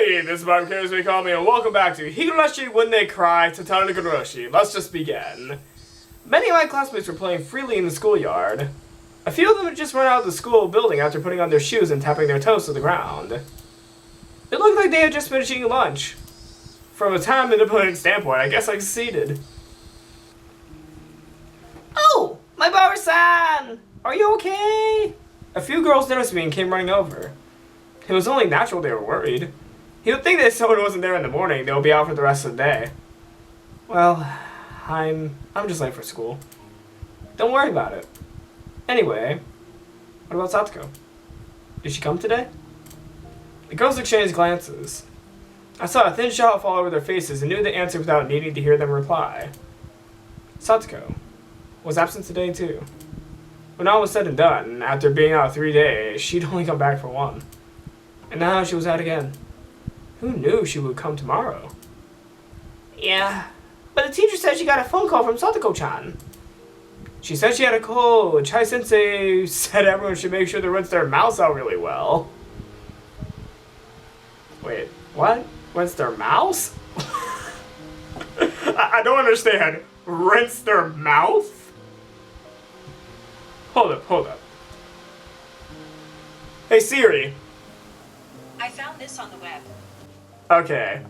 Howdy, this is Bob Cares, we call me, and welcome back to Higurashi When They Cry, Tatarigoroshi. Let's just begin. Many of my classmates were playing freely in the schoolyard. A few of them had just run out of the school building after putting on their shoes and tapping their toes to the ground. It looked like they had just finished eating lunch. From a time manipulating standpoint, I guess I succeeded. Oh, my Barbara-san! Are you okay? A few girls noticed me and came running over. It was only natural they were worried. You would think that if someone wasn't there in the morning, they would be out for the rest of the day. Well, I'm just late for school. Don't worry about it. Anyway, what about Satoko? Did she come today? The girls exchanged glances. I saw a thin shadow fall over their faces and knew the answer without needing to hear them reply. Satoko was absent today too. When all was said and done, after being out 3 days, she'd only come back for one. And now she was out again. Who knew she would come tomorrow? Yeah, but the teacher said she got a phone call from Satoko-chan. She said she had a cold. Chai-sensei said everyone should make sure to rinse their mouths out really well. Wait, what? Rinse their mouths? I don't understand. Rinse their mouth? Hold up. Hey Siri. I found this on the web. Okay,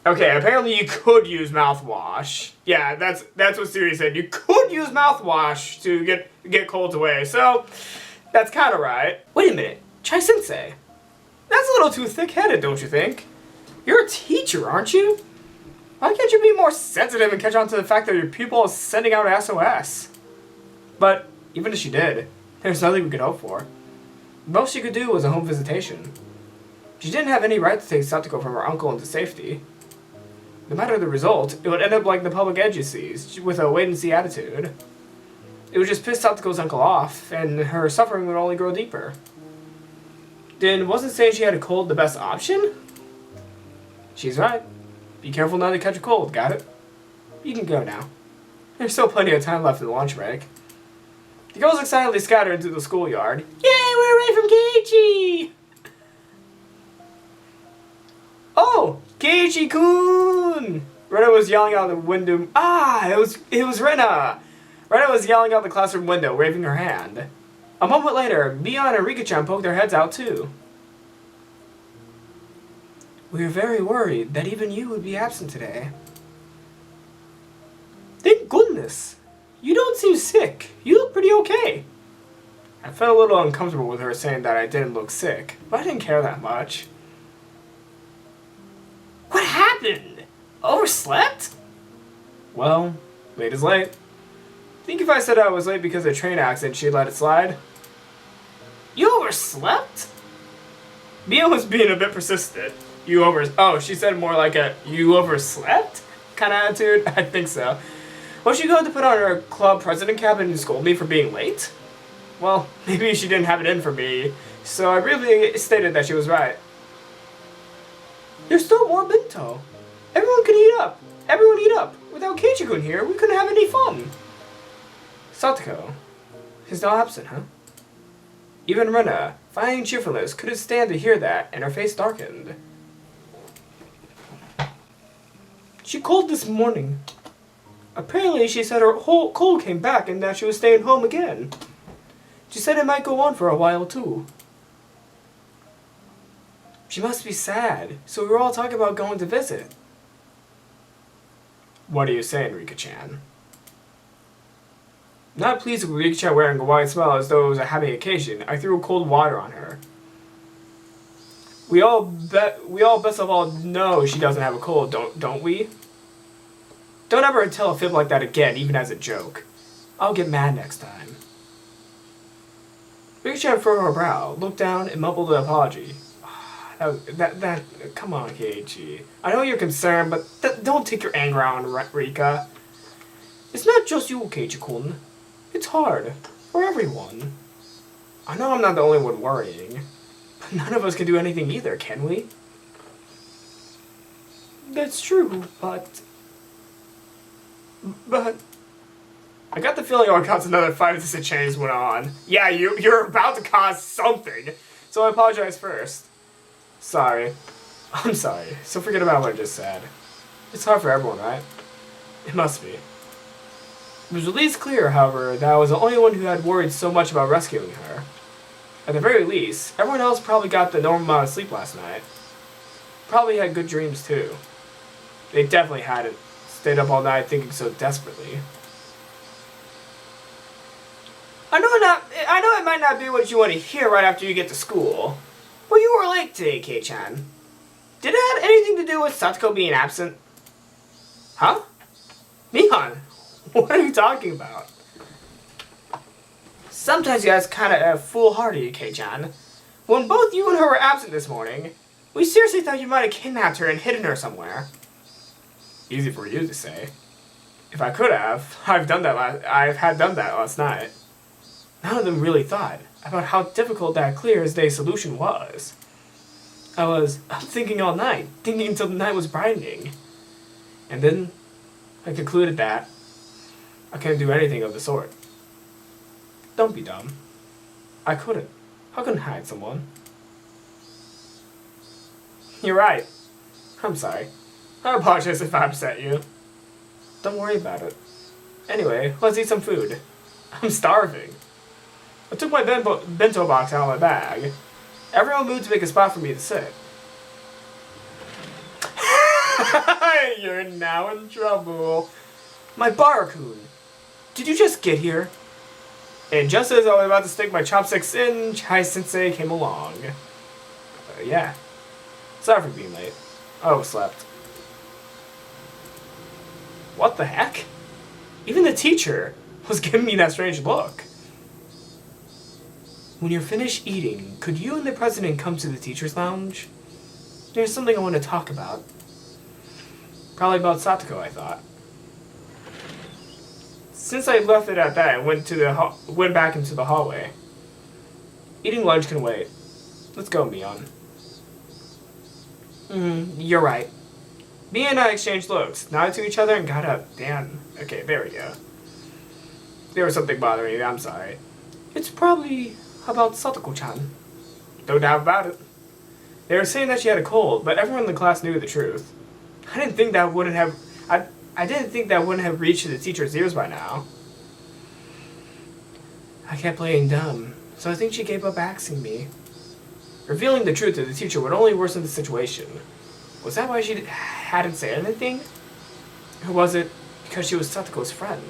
apparently you could use mouthwash. Yeah, that's what Siri said. You could use mouthwash to get colds away. So, that's kind of right. Wait a minute. Chai-sensei. That's a little too thick-headed, don't you think? You're a teacher, aren't you? Why can't you be more sensitive and catch on to the fact that your pupil is sending out SOS? But, even if she did, there's nothing we could hope for. The most she could do was a home visitation. She didn't have any right to take Satoko from her uncle into safety. No matter the result, it would end up like the public agencies, with a wait-and-see attitude. It would just piss Satoko's uncle off, and her suffering would only grow deeper. Then, wasn't saying she had a cold the best option? She's right. Be careful not to catch a cold, got it? You can go now. There's still plenty of time left in the lunch break. The girls excitedly scattered into the schoolyard. Yay, we're away from Keiichi! Oh, Keiichi-kun! Rena was yelling out the window. It was Rena! Rena was yelling out the classroom window, waving her hand. A moment later, Mion and Rika-chan poked their heads out too. We were very worried that even you would be absent today. Thank goodness! You don't seem sick. You look pretty okay. I felt a little uncomfortable with her saying that I didn't look sick, but I didn't care that much. What happened? Overslept? Well, late is late. Think if I said I was late because of a train accident, she'd let it slide? You overslept? Mia was being a bit persistent. She said more like a, you overslept kind of attitude? I think so. Was she going to put on her club president cap and scold me for being late? Well, maybe she didn't have it in for me, so I briefly stated that she was right. There's still more bento. Everyone eat up. Without Keiichi-kun here, we couldn't have any fun. Satoko is now absent, huh? Even Rena, finding cheerfulness, couldn't stand to hear that, and her face darkened. She called this morning. Apparently, she said her whole cold came back and that she was staying home again. She said it might go on for a while, too. She must be sad, so we were all talking about going to visit. What are you saying, Rika-chan? Not pleased with Rika-chan wearing a wide smile as though it was a happy occasion, I threw cold water on her. We all best of all know she doesn't have a cold, don't we? Don't ever tell a fib like that again, even as a joke. I'll get mad next time. Rika-chan furrowed her brow, looked down, and mumbled an apology. Come on, Keiichi. I know you're concerned, but don't take your anger out on Rika. It's not just you, Keiichi-kun. It's hard. For everyone. I know I'm not the only one worrying. But none of us can do anything either, can we? That's true, but... I got the feeling our cause another fight as the chains went on. Yeah, you're about to cause something. So I apologize first. Sorry. I'm sorry. So forget about what I just said. It's hard for everyone, right? It must be. It was at least clear, however, that I was the only one who had worried so much about rescuing her. At the very least, everyone else probably got the normal amount of sleep last night. Probably had good dreams too. They definitely hadn't stayed up all night thinking so desperately. I know it might not be what you want to hear right after you get to school, but you were late today, Kei-chan. Did it have anything to do with Satoko being absent? Huh? Mihan, what are you talking about? Sometimes you guys kinda foolhardy, Kei-chan. When both you and her were absent this morning, we seriously thought you might have kidnapped her and hidden her somewhere. Easy for you to say. If I could have, I've done that last night. None of them really thought about how difficult that clear as day solution was. I was up thinking all night, thinking until the night was brightening. And then I concluded that I couldn't do anything of the sort. Don't be dumb. I couldn't. How can I hide someone? You're right. I'm sorry. I apologize if I upset you. Don't worry about it. Anyway, let's eat some food. I'm starving. I took my bento box out of my bag. Everyone moved to make a spot for me to sit. You're now in trouble. My Barakun, did you just get here? And just as I was about to stick my chopsticks in, Chai-sensei came along. Yeah. Sorry for being late. I overslept. What the heck? Even the teacher was giving me that strange look. When you're finished eating, could you and the president come to the teacher's lounge? There's something I want to talk about. Probably about Satoko, I thought. Since I left it at that, I went back into the hallway. Eating lunch can wait. Let's go, Mion. You're right. Mia and I exchanged looks, nodded to each other, and got up. Damn. Okay, there we go. There was something bothering you, I'm sorry. It's probably about Satoko-chan. No doubt about it. They were saying that she had a cold, but everyone in the class knew the truth. I didn't think that wouldn't have reached the teacher's ears by now. I kept playing dumb, so I think she gave up asking me. Revealing the truth to the teacher would only worsen the situation. Was that why she hadn't said anything? Or was it because she was Satoko's friend,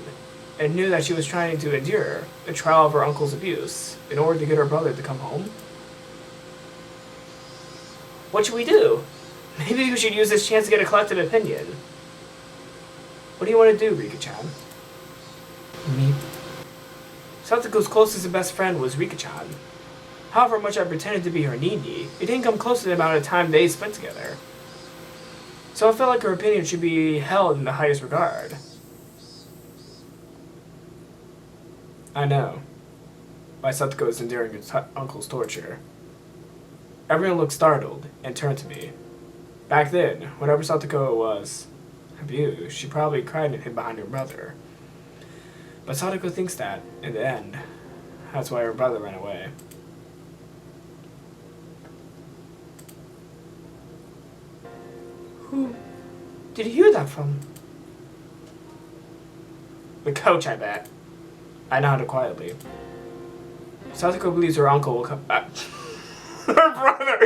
and knew that she was trying to endure the trial of her uncle's abuse in order to get her brother to come home? What should we do? Maybe we should use this chance to get a collective opinion. What do you want to do, Rika-chan? Me? Satoko's closest and best friend was Rika-chan. However much I pretended to be her Nini, it didn't come close to the amount of time they spent together. So I felt like her opinion should be held in the highest regard. I know. Why Satoko is enduring her uncle's torture. Everyone looked startled and turned to me. Back then, whenever Satoko was abused, she probably cried and hid behind her brother. But Satoko thinks that, in the end, that's why her brother ran away. Who did you hear that from? The coach, I bet. I nodded quietly. Satoko believes her uncle will come back. Her brother!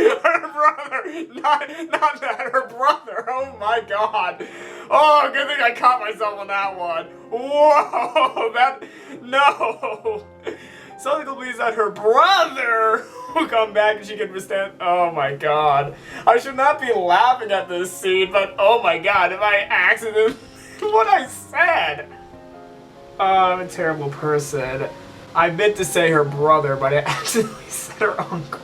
Not that, her brother! Oh my god! Oh, good thing I caught myself on that one. Whoa! No! Satoko believes that her brother will come back and she can withstand. Oh my god. I should not be laughing at this scene, but oh my god, if I accidentally what I said. Oh, I'm a terrible person. I meant to say her brother, but I accidentally said her uncle.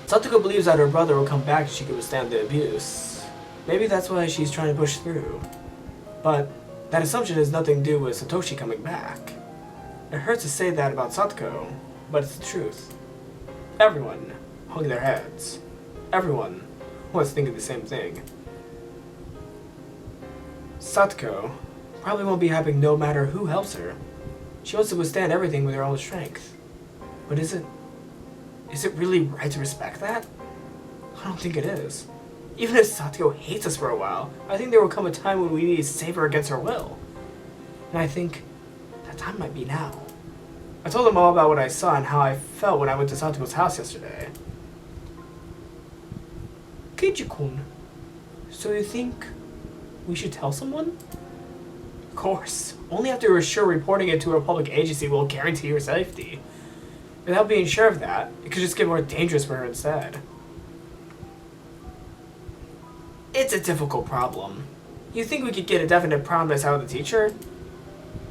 Satoko believes that her brother will come back and she can withstand the abuse. Maybe that's why she's trying to push through. But that assumption has nothing to do with Satoshi coming back. It hurts to say that about Satoko, but it's the truth. Everyone hung their heads. Everyone was thinking the same thing. Satoko probably won't be happy no matter who helps her. She wants to withstand everything with her own strength. But is it Is it really right to respect that? I don't think it is. Even if Satoko hates us for a while, I think there will come a time when we need to save her against her will. And I think that time might be now. I told them all about what I saw and how I felt when I went to Satoko's house yesterday. Keiichi-kun, so you think we should tell someone? Of course. Only after we're sure reporting it to a public agency will guarantee your safety. Without being sure of that, it could just get more dangerous for her instead. It's a difficult problem. You think we could get a definite promise out of the teacher?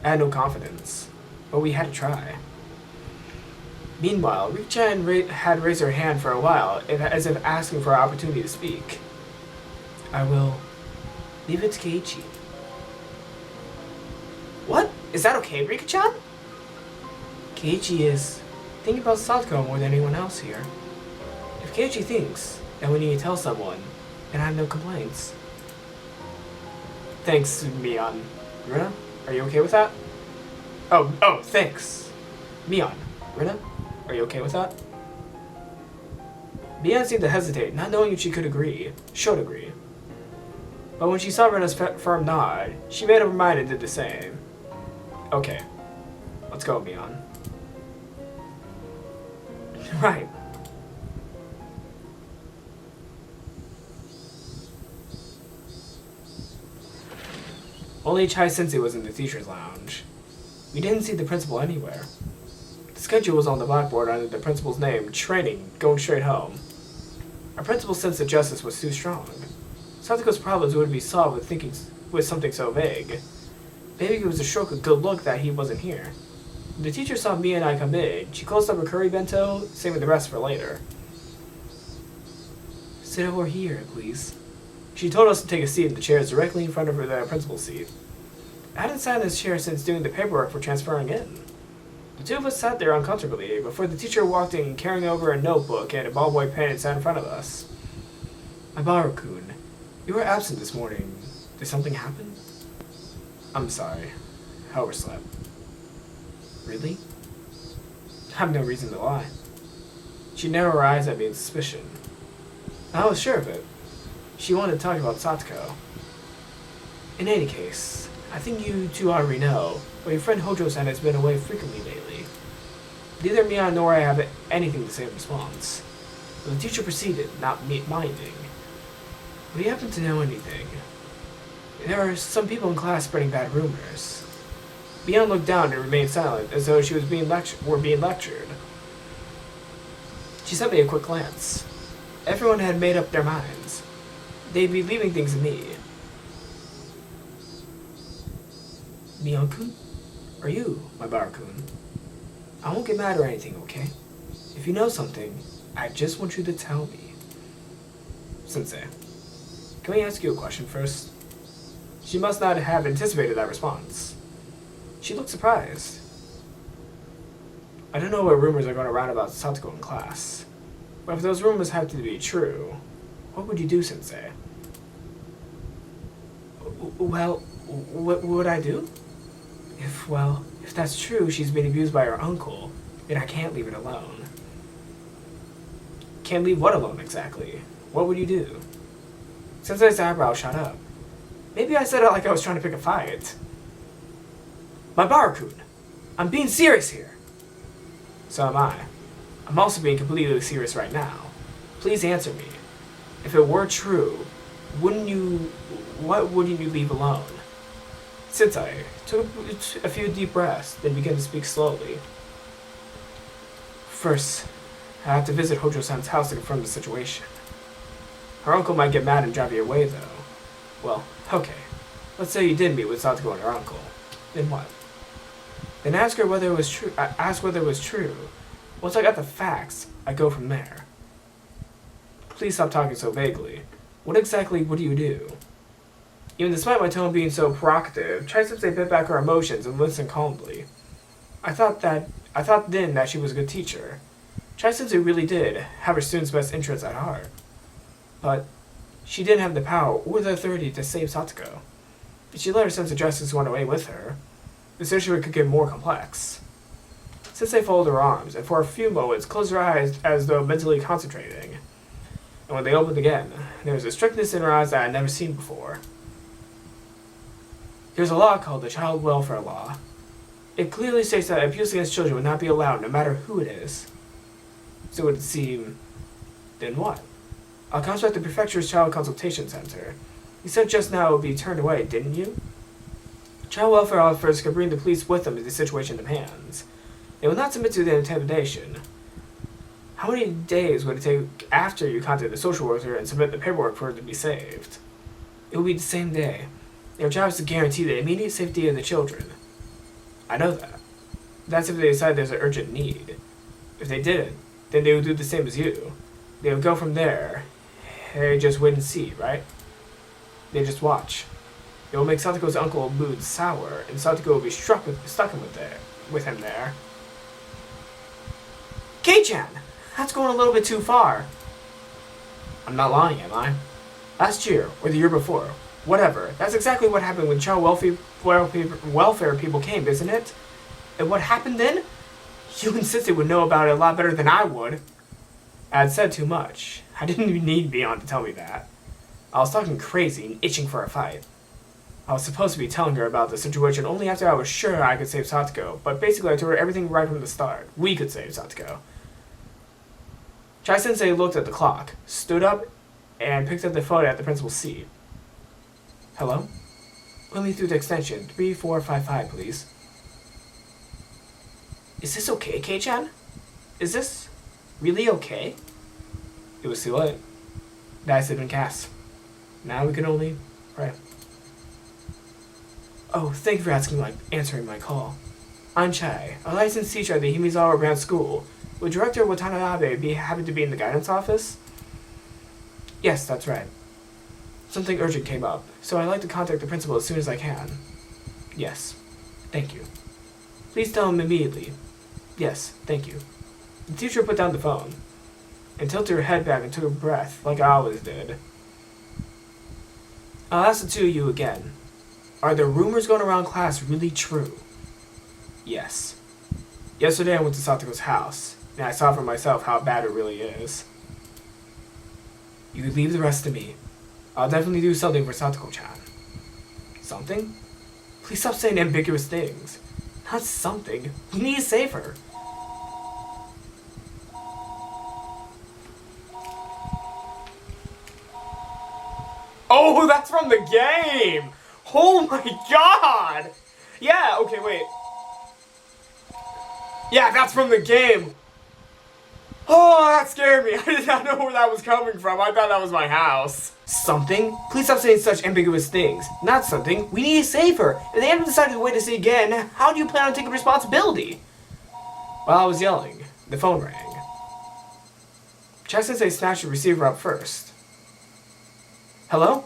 I had no confidence, but we had to try. Meanwhile, Rika-chan had raised her hand for a while, as if asking for an opportunity to speak. I will leave it to Keiichi. What? Is that okay, Rika-chan? Keiichi is thinking about Satoko more than anyone else here. If Keiichi thinks that we need to tell someone, then I have no complaints. Thanks, Mion. Rina, are you okay with that? Oh, thanks. Mion. Rina, are you okay with that? Mion seemed to hesitate, not knowing if she should agree. But when she saw Rina's firm nod, she made up her mind and did the same. Okay. Let's go, Mion. Right. Only Chai-sensei was in the teacher's lounge. We didn't see the principal anywhere. The schedule was on the blackboard under the principal's name, training, going straight home. Our principal's sense of justice was too strong. Satoko's problems would be solved with something so vague. Maybe it was a stroke of good luck that he wasn't here. When the teacher saw me and I come in, she closed up her curry bento, saving the rest for later. Sit over here, please. She told us to take a seat in the chairs directly in front of the principal's seat. I hadn't sat in this chair since doing the paperwork for transferring in. The two of us sat there uncomfortably before the teacher walked in carrying over a notebook and a ballpoint pen and sat in front of us. Mabaru-kun, you were absent this morning. Did something happen? I'm sorry. I overslept. Really? I have no reason to lie. She narrowed her eyes at me in suspicion. I was sure of it. She wanted to talk about Satoko. In any case, I think you two already know, but your friend Hojo-san has been away frequently lately. Neither Mion nor I have anything to say in response. But the teacher proceeded, not minding. Do you happen to know anything? There are some people in class spreading bad rumors. Mion looked down and remained silent, as though she was being lectured. She sent me a quick glance. Everyone had made up their minds. They'd be leaving things to me. Mion-kun? Or you, Mabaru-kun? I won't get mad or anything, okay? If you know something, I just want you to tell me. Sensei, can we ask you a question first? She must not have anticipated that response. She looked surprised. I don't know what rumors are going around about Satoko in class, but if those rumors have to be true, what would you do, Sensei? Well, what would I do? If that's true, she's being abused by her uncle, then I can't leave it alone. Can't leave what alone, exactly? What would you do? Sensei's eyebrow shot up. Maybe I said it like I was trying to pick a fight. Mabaru-kun, I'm being serious here. So am I. I'm also being completely serious right now. Please answer me. If it were true, what wouldn't you leave alone? Sensei took a few deep breaths, then began to speak slowly. First, I have to visit Hojo-san's house to confirm the situation. Her uncle might get mad and drive you away, though. Well, okay. Let's say you did meet with Satoko and her uncle. Then what? Then ask whether it was true. Once I got the facts, I go from there. Please stop talking so vaguely. What exactly would you do? Even despite my tone being so provocative, Chai-sensei bit back her emotions and listened calmly. I thought then that she was a good teacher. Chai-sensei really did have her students' best interests at heart. But she didn't have the power or the authority to save Satoko. If she let her sense of justice run away with her, the situation could get more complex. Sensei folded her arms, and for a few moments closed her eyes as though mentally concentrating. And when they opened again, there was a strictness in her eyes that I had never seen before. There's a law called the Child Welfare Law. It clearly states that abuse against children would not be allowed, no matter who it is. So it would seem... Then what? I'll contact the Prefecture's Child Consultation Center. You said just now it would be turned away, didn't you? Child welfare officers could bring the police with them if the situation demands. They will not submit to the intimidation. How many days would it take after you contact the social worker and submit the paperwork for it to be saved? It will be the same day. Their job is to guarantee the immediate safety of the children. I know that. That's if they decide there's an urgent need. If they didn't, then they would do the same as you. They would go from there. They just wait and see, right? They just watch. It will make Satoko's uncle's mood sour, and Satoko will be stuck with him there. Kei-chan! That's going a little bit too far. I'm not lying, am I? Last year, or the year before, whatever, that's exactly what happened when child welfare people came, isn't it? And what happened then? You and Sensei would know about it a lot better than I would. I had said too much. I didn't even need Beyond to tell me that. I was talking crazy and itching for a fight. I was supposed to be telling her about the situation only after I was sure I could save Satoko, but basically I told her everything right from the start. We could save Satoko. Chai-sensei looked at the clock, stood up, and picked up the phone at the principal's seat. Hello? Put me through the extension, 3455, please. Is this okay, Kei-chan? Is this really okay? It was too late. Dice had been cast. Now we can only pray. Oh, thank you for answering my call. I'm Chai, a licensed teacher at the Himizawa Brand School. Would Director Watanabe be happy to be in the guidance office? Yes, that's right. Something urgent came up, so I'd like to contact the principal as soon as I can. Yes. Thank you. Please tell him immediately. Yes, thank you. The teacher put down the phone and tilted her head back and took a breath, like I always did. I'll ask the two of you again. Are the rumors going around class really true? Yes. Yesterday I went to Satoko's house, and I saw for myself how bad it really is. You could leave the rest to me. I'll definitely do something for Satoko-chan. Something? Please stop saying ambiguous things. Not something. We need to save her. Oh, that's from the game! Oh my god! Yeah, okay, wait. Yeah, that's from the game. Oh, that scared me. I did not know where that was coming from. I thought that was my house. Something? Please stop saying such ambiguous things. Not something. We need to save her. If they haven't decided to wait to see again, how do you plan on taking responsibility? While I was yelling, the phone rang. Chai-sensei snatched the receiver up first. Hello?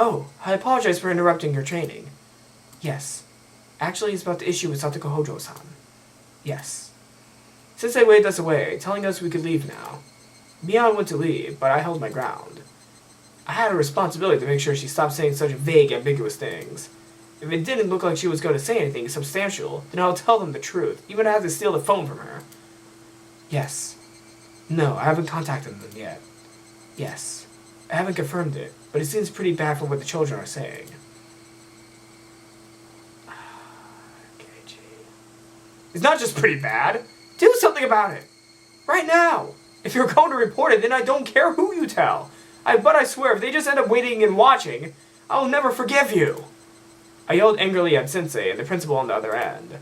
Oh, I apologize for interrupting your training. Yes. Actually, it's about the issue with Satoko Hojo-san. Yes. Sensei waved us away, telling us we could leave now. Mion went to leave, but I held my ground. I had a responsibility to make sure she stopped saying such vague, ambiguous things. If it didn't look like she was going to say anything substantial, then I'll tell them the truth, even if I have to steal the phone from her. Yes. No, I haven't contacted them yet. Yes. I haven't confirmed it, but it seems pretty bad from what the children are saying. Keiichi. It's not just pretty bad. Do something about it. Right now. If you're going to report it, then I don't care who you tell. But I swear, if they just end up waiting and watching, I'll never forgive you. I yelled angrily at Sensei and the principal on the other end.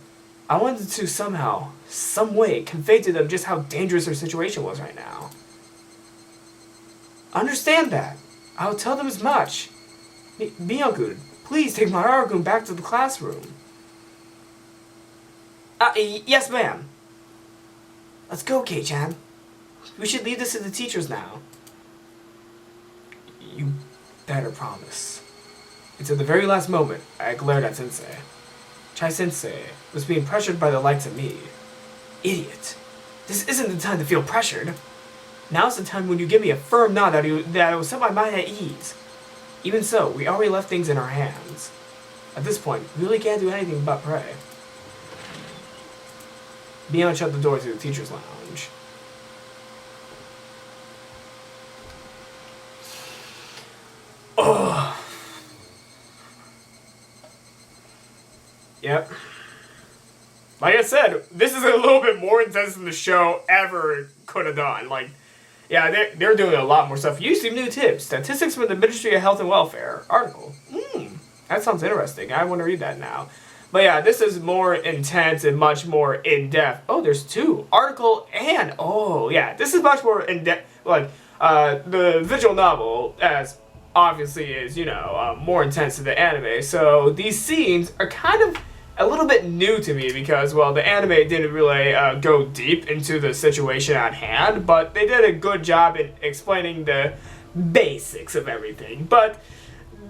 I wanted to somehow, some way, convey to them just how dangerous their situation was right now. Understand that. I'll tell them as much. Mion-kun, please take Maharu-kun back to the classroom. Yes, ma'am. Let's go, Kei-chan. We should leave this to the teachers now. You better promise. Until the very last moment, I glared at Sensei. Chai-sensei was being pressured by the likes of me. Idiot. This isn't the time to feel pressured. Now's the time when you give me a firm nod that it will set my mind at ease. Even so, we already left things in our hands. At this point, we really can't do anything but pray. Beyond shut the door to the teacher's lounge. Oh. Yep. Like I said, this is a little bit more intense than the show ever could have done. Like, yeah, they're doing a lot more stuff. Use some new tips. Statistics from the Ministry of Health and Welfare. Article. That sounds interesting. I want to read that now. But yeah, this is more intense and much more in-depth. Oh, there's two. Article and... Oh, yeah. This is much more in-depth. Like, the visual novel, as obviously is, more intense than the anime. So these scenes are kind of a little bit new to me because, well, the anime didn't really go deep into the situation at hand, but they did a good job in explaining the basics of everything. But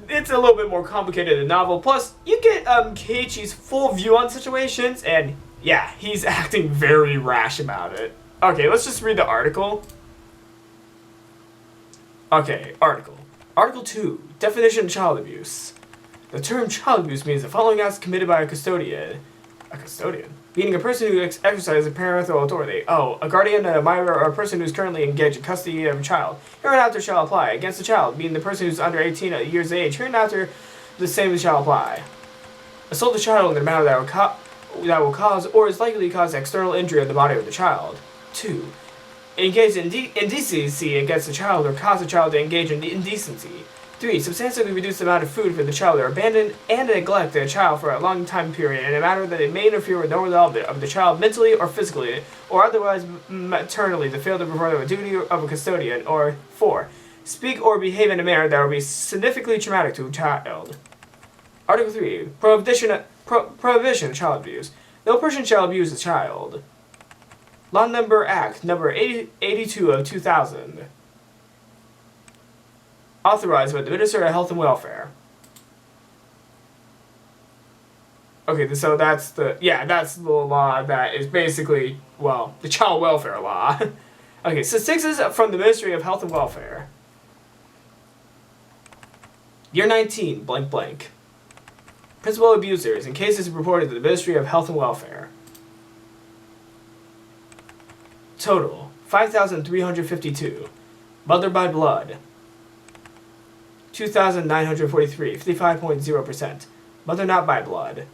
it's a little bit more complicated than the novel. Plus, you get Keiichi's full view on situations, and yeah, he's acting very rash about it. Okay, let's just read the article. Okay, article. Article 2, definition of child abuse. The term child abuse means the following acts committed by a custodian. A custodian? Meaning a person who exercises parental authority. Oh, a guardian, an admirer, or a person who's currently engaged in custody of a child. Hereinafter shall apply against the child, meaning the person who's under 18 years of age. Hereinafter, the same shall apply. Assault the child in a manner that will cause or is likely to cause external injury of the body of the child. 2. Engage in indecency against the child or cause the child to engage in indecency. 3. Substantially reduce the amount of food for the child or abandon and neglect the child for a long time period in a manner that it may interfere with normal development of the child mentally or physically or otherwise maternally to fail to perform the duty of a custodian. Or 4. Speak or behave in a manner that will be significantly traumatic to a child. Article 3. Prohibition of child abuse. No person shall abuse a child. Law Number Act Number 82 of 2000. Authorized by the Minister of Health and Welfare. Okay, so that's the law that is basically, well, the child welfare law. Okay, so 6 is from the Ministry of Health and Welfare. Year 19, blank blank. Principal abusers in cases reported to the Ministry of Health and Welfare. Total, 5,352. Mother by blood. 2,943, 55.0%. Mother not by blood,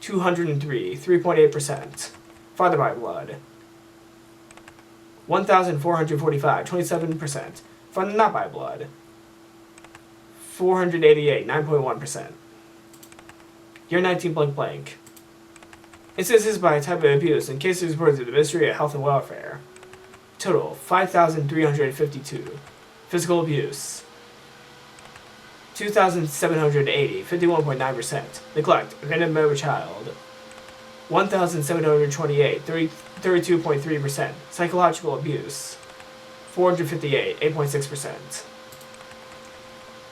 203, 3.8%. Father by blood, 1,445, 27%. Father not by blood, 488, 9.1%. Year 19 blank blank. Instances by type of abuse in cases reported to the Ministry of Health and Welfare. Total, 5,352. Physical abuse, 2,780, 51.9%. Neglect, abandonment of a child, 1,728, 32.3%. Psychological abuse, 458, 8.6%.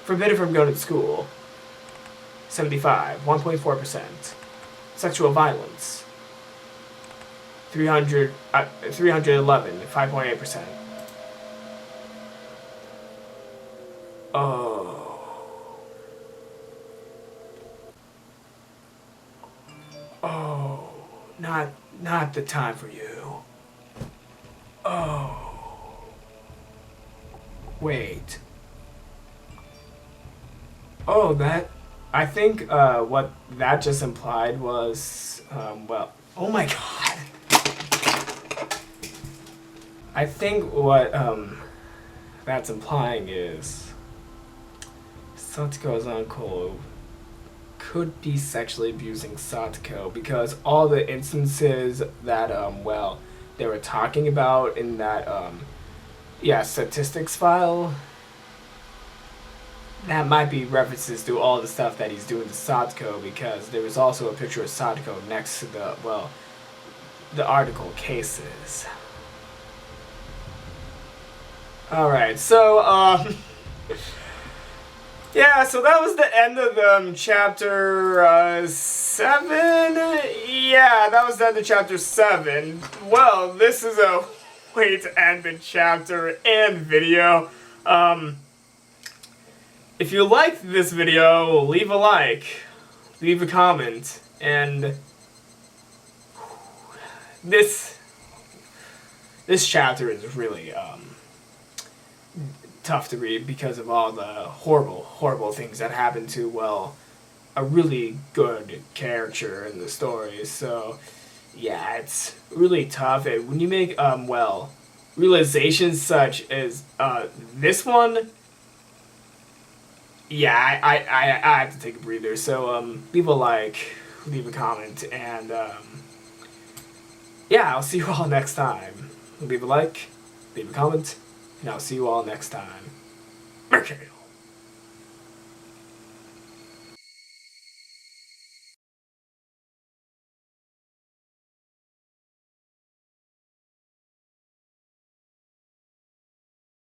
Forbidden from going to school, 75, 1.4%. Sexual violence, 311, 5.8%. Oh, not the time for you. Oh. Wait. Oh, I think, what that just implied was, well, oh my god. I think what, that's implying is Satsuko's uncle could be sexually abusing Satsuko because all the instances that, well, they were talking about in that, statistics file, that might be references to all the stuff that he's doing to Satsuko because there was also a picture of Satsuko next to the article cases. Alright, so, yeah, so that was the end of chapter 7. Yeah, that was the end of chapter 7. Well, this is a way to end the chapter and video. If you liked this video, leave a like, leave a comment, and this chapter is really tough to read because of all the horrible things that happen to, well, a really good character in the story. So yeah, it's really tough. When you make well, realizations such as this one, yeah, I have to take a breather. So leave a like, leave a comment, and yeah, I'll see you all next time. Leave a like, leave a comment, and I'll see you all next time. Mercurial.